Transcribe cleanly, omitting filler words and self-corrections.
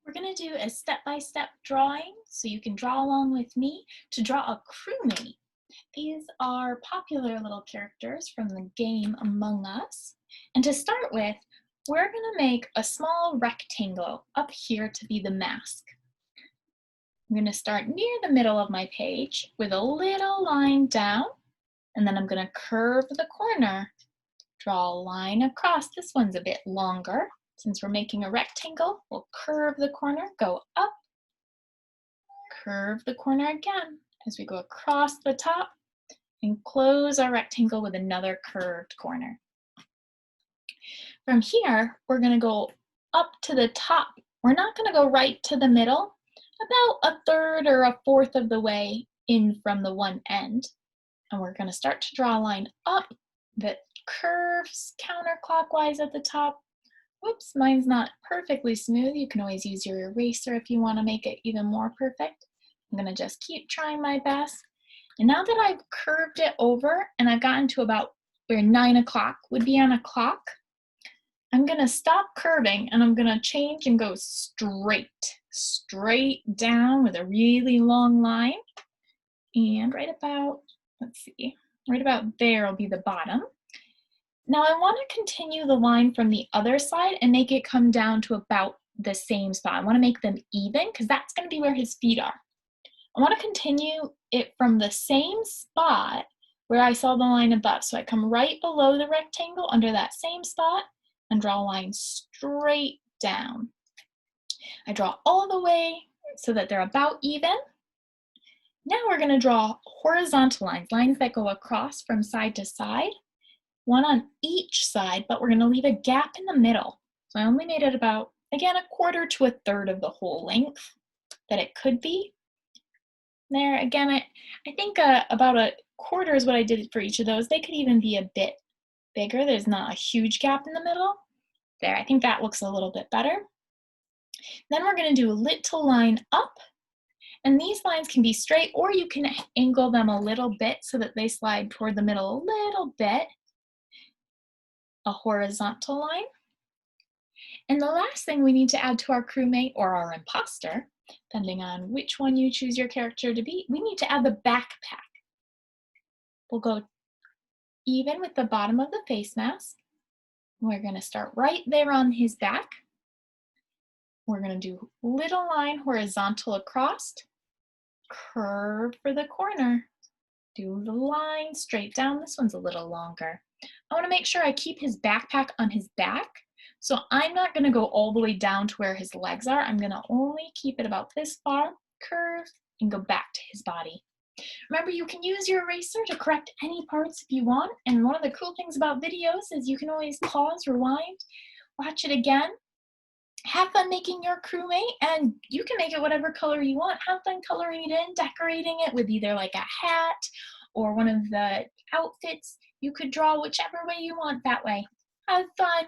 We're going to do a step-by-step drawing so you can draw along with me to draw a crewmate. These are popular little characters from the game Among Us. And to start with, we're going to make a small rectangle up here to be the mask. I'm going to start near the middle of my page with a little line down, and then I'm going to curve the corner. Draw a line across. This one's a bit longer. Since we're making a rectangle, we'll curve the corner, go up, curve the corner again as we go across the top, and close our rectangle with another curved corner. From here, we're going to go up to the top. We're not going to go right to the middle, about a third or a fourth of the way in from the one end. And we're going to start to draw a line up that curves counterclockwise at the top. Whoops, mine's not perfectly smooth. You can always use your eraser if you want to make it even more perfect. I'm going to just keep trying my best. And now that I've curved it over and I've gotten to about where 9 o'clock would be on a clock, I'm going to stop curving and I'm going to change and go straight down with a really long line. And right about, right about there will be the bottom. Now I want to continue the line from the other side and make it come down to about the same spot. I want to make them even because that's going to be where his feet are. I want to continue it from the same spot where I saw the line above. So I come right below the rectangle under that same spot and draw a line straight down. I draw all the way so that they're about even. Now we're going to draw horizontal lines, lines that go across from side to side. One on each side, but we're going to leave a gap in the middle. So I only made it about, again, a quarter to a third of the whole length that it could be. There, again, I think about a quarter is what I did for each of those. They could even be a bit bigger. There's not a huge gap in the middle. There, I think that looks a little bit better. Then we're going to do a little line up. And these lines can be straight, or you can angle them a little bit so that they slide toward the middle a little bit. A horizontal line. And the last thing we need to add to our crewmate or our imposter, depending on which one you choose your character to be, we need to add the backpack. We'll go even with the bottom of the face mask. We're going to start right there on his back. We're going to do little line horizontal across, curve for the corner, do the line straight down. This one's a little longer. I want to make sure I keep his backpack on his back. So I'm not going to go all the way down to where his legs are. I'm going to only keep it about this far, curve, and go back to his body. Remember, you can use your eraser to correct any parts if you want. And one of the cool things about videos is you can always pause, rewind, watch it again. Have fun making your crewmate, and you can make it whatever color you want. Have fun coloring it in, decorating it with either like a hat or one of the outfits. You could draw whichever way you want that way. Have fun.